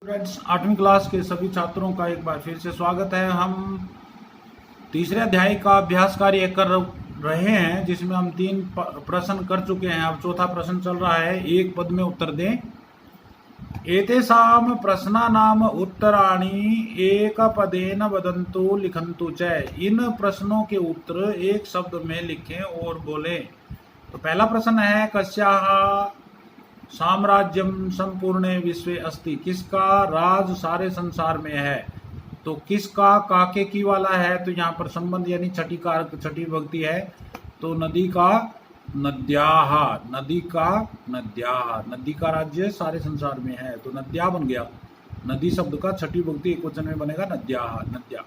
Friends, 8वीं class के सभी छात्रों का एक बार फिर से स्वागत है। हम तीसरे अध्याय का अभ्यास कार्य कर रहे हैं, जिसमें हम 3 प्रश्न कर चुके हैं। अब चौथा प्रश्न चल रहा है। एक पद में उत्तर दें। एतेषां प्रश्नानां उत्तराणि एक पदेन वदन्तु लिखन्तु च। इन प्रश्नों के उत्तर एक शब्द में लिखें और बोलें। तो पहला प्रश्न है, कस्याः साम्राज्यम संपूर्णे विश्वे अस्ति। किसका राज सारे संसार में है। तो किसका काके की वाला है, तो यहाँ पर संबंध यानी छठी कारक छठी विभक्ति है। तो नदी का नद्याः, नदी का नद्याः, नदी का राज्य सारे संसार में है तो नद्या बन गया। नदी शब्द का छठी विभक्ति एक वचन में बनेगा नद्याः, नद्या।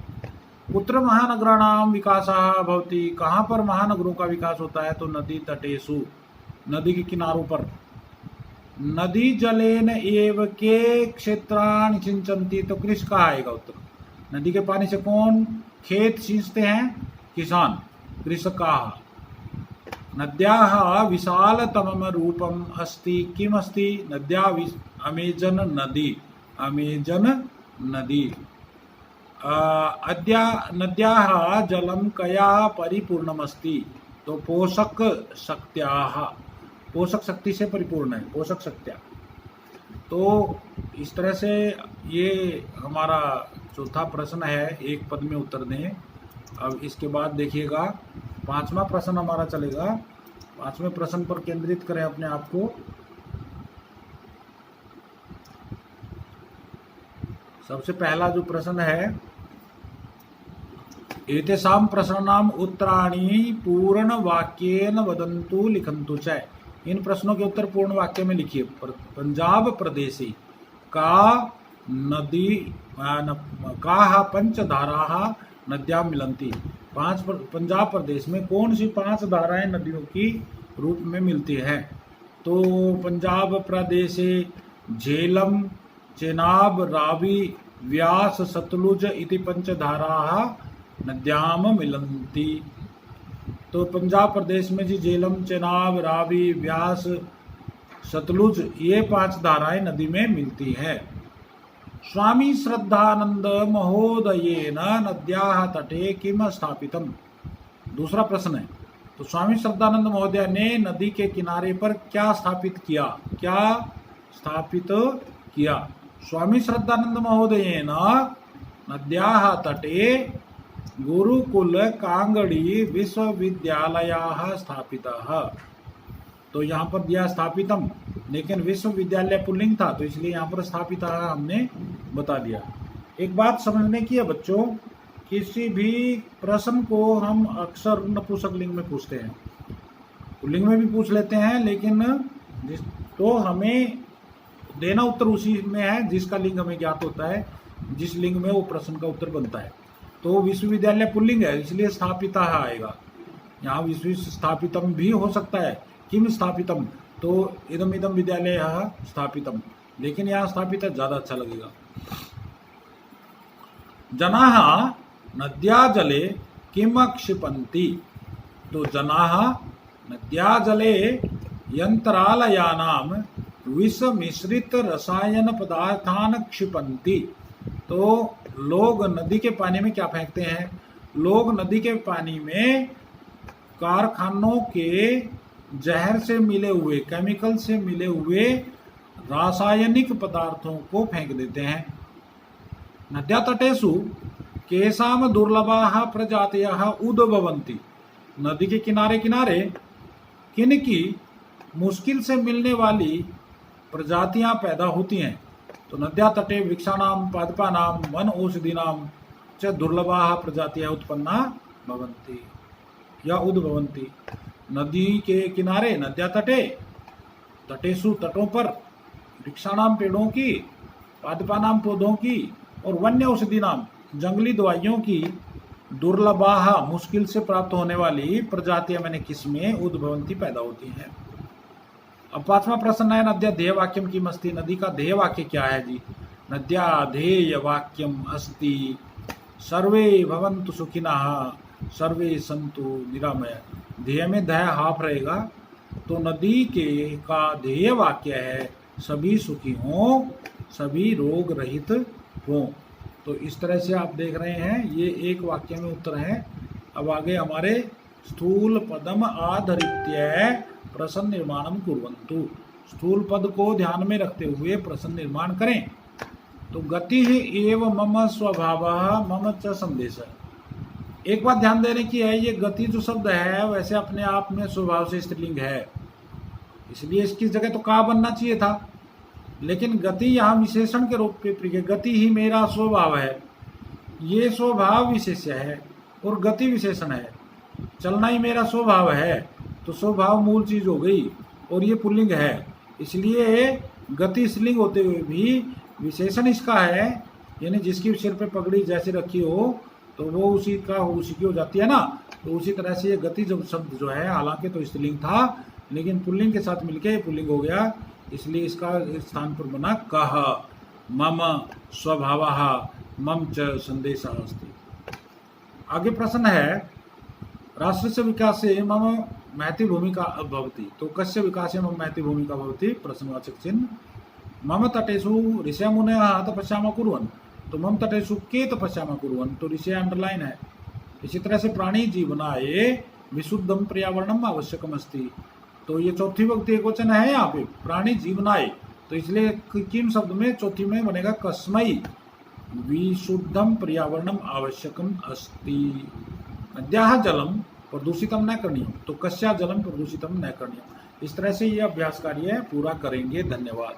कुत्र महानगराणाम विकासः भवति। कहाँ पर महानगरों का विकास होता है, तो नदी तटेषु, नदी के किनारों पर। नदी जलेन एव के क्षेत्राणि सिंचन्ति। तो किसका आएगा उत्तर। नदी के पानी से कौन खेत सींचते हैं, किसान, कृषकाः। नद्याः विशालतमं रूपम् अस्ति। किम अस्ति, नद्या अमेजन नदी, अमेजन नदी। अद्या नद्याः जलं कया परिपूर्णमस्ति। तो पोषक शक्त्याः, पोषक शक्ति से परिपूर्ण है, पोषक शक्तियाँ। तो इस तरह से ये हमारा चौथा प्रश्न है, एक पद में उत्तर दें। अब इसके बाद देखिएगा 5वां प्रश्न हमारा चलेगा। 5वें प्रश्न पर केंद्रित करें अपने आप को। सबसे पहला जो प्रश्न है, एतेषां प्रश्नानां उत्तराणि पूर्ण वाक्येन वदन्तु लिखन्तु च। इन प्रश्नों के उत्तर पूर्ण वाक्य में लिखिए। पंजाब प्रदेशे का नदी काः पंचधाराः नद्यां मिलन्ति। पंजाब प्रदेश में कौन सी 5 धाराएं नदियों की रूप में मिलती हैं। तो पंजाब प्रदेशे झेलम, चेनाब, रावी, व्यास, सतलुज इति पंचधाराः नद्यां मिलन्ति। तो पंजाब प्रदेश में जी झेलम, चेनाब, रावी, व्यास, सतलुज, ये 5 धाराएं नदी में मिलती है। स्वामी श्रद्धानंद महोदयेन नद्याः तटे किम स्थापितम। दूसरा प्रश्न है, तो स्वामी श्रद्धानंद महोदय ने नदी के किनारे पर क्या स्थापित किया, क्या स्थापित किया। स्वामी श्रद्धानंद महोदयेन नद्याः तटे गुरुकुल कांगड़ी विश्वविद्यालयाः स्थापितः। तो यहाँ पर दिया स्थापितम, लेकिन विश्वविद्यालय पुल्लिंग था, तो इसलिए यहाँ पर स्थापितः हमने बता दिया। एक बात समझने की है बच्चों, किसी भी प्रश्न को हम अक्सर नपुंसक लिंग में पूछते हैं, पुल्लिंग में भी पूछ लेते हैं, लेकिन तो हमें देना उत्तर उसी में है जिसका लिंग हमें ज्ञात होता है, जिस लिंग में वो प्रश्न का उत्तर बनता है। तो विश्वविद्यालय पुल्लिंग है, इसलिए स्थापिता आएगा। यहाँ विश्व स्थापितम भी हो सकता है, किम स्थापितम, तो इदम इदम विद्यालय स्थापितम, लेकिन यहाँ स्थापित ज्यादा अच्छा लगेगा। जनाः नद्या जले किम क्षिपन्ति। तो जनाः नद्या जले यंत्रालयानां विष मिश्रित रसायन पदार्थान क्षिपन्ति। तो लोग नदी के पानी में क्या फेंकते हैं, लोग नदी के पानी में कारखानों के जहर से मिले हुए, केमिकल से मिले हुए रासायनिक पदार्थों को फेंक देते हैं। नद्या तटेषु केषां दुर्लभाः प्रजातयः उद्भवन्ति। नदी के किनारे किनारे किन की मुश्किल से मिलने वाली प्रजातियां पैदा होती हैं। तो नद्या तटे वृक्षाणां पादपानां वन औषधीनां च दुर्लभाः प्रजातियाः उत्पन्ना भवन्ति या उद्भवन्ति। नदी के किनारे, नद्या तटे, तटेषु तटों पर, वृक्षाणां पेड़ों की, पादपानां पौधों की, और वन्य औषधीनां जंगली दवाइयों की, दुर्लभाः मुश्किल से प्राप्त होने वाली प्रजातियां मैंने किसमें उद्भवन्ति पैदा होती हैं। अब 5वां प्रश्न है, नद्या ध्येय वाक्यम किम अस्ति। नदी का ध्येय वाक्य क्या है जी। नद्या ध्येय वाक्यम अस्ति सर्वे भवन्तु सुखिनः सर्वे सन्तु निरामया। ध्येय में ध्येय हाफ रहेगा, तो नदी के का ध्येय वाक्य है सभी सुखी हों सभी रोग रहित हों। तो इस तरह से आप देख रहे हैं, ये एक वाक्य में उत्तर है। अब आगे हमारे स्थूल पदम आधरित्य प्रश्न निर्माणम कुर्वन्तु। स्थूल पद को ध्यान में रखते हुए प्रश्न निर्माण करें। तो गति एव मम स्वभाव मम च संदेश। एक बात ध्यान देने की है, ये गति जो शब्द है वैसे अपने आप में स्वभाव से स्त्रीलिंग है, इसलिए इसकी जगह तो का बनना चाहिए था, लेकिन गति यहाँ विशेषण के रूप में प्रयोग, गति ही मेरा स्वभाव है। ये स्वभाव विशेष्य है और गति विशेषण है। चलना ही मेरा स्वभाव है, तो स्वभाव मूल चीज हो गई और ये पुल्लिंग है, इसलिए गति स्त्रीलिंग होते हुए भी विशेषण इसका है, यानी जिसकी सिर पे पगड़ी जैसे रखी हो तो वो उसी की हो जाती है ना। तो उसी तरह से ये गति जब शब्द जो है, हालांकि तो स्त्रीलिंग था लेकिन पुल्लिंग के साथ मिलके पुल्लिंग हो गया, इसलिए इसका स्थान पर बना कह मम स्वभावः मम च संदेशः अस्ति। आगे प्रश्न है, राष्ट्रस्य विकासे मम महती भूमिका भवति। तो कस्य विकासे मम महती भूमिका भवति, प्रश्नवाचक चिन्ह। मम तटेषु ऋषयमुनयः तपस्याम कुर्वन्। तो मम तटेषु के तपस्याम कुर्वन्, तो ऋषय अंडरलाइन है। इसी तरह से प्राणी जीवनाय विशुद्धम पर्यावरणम आवश्यकम अस्ति। तो ये चौथी विभक्ति एकवचन है यहाँ पे, प्राणी जीवनाय, तो इसलिए किम शब्द में चौथी में बनेगा कस्मै विशुद्धम पर्यावरणम आवश्यकम अस्ति। नद्याः जलम प्रदूषितम न करणीयम। तो कस्या जलम प्रदूषितम न करणीयम। इस तरह से ये अभ्यास कार्य पूरा करेंगे। धन्यवाद।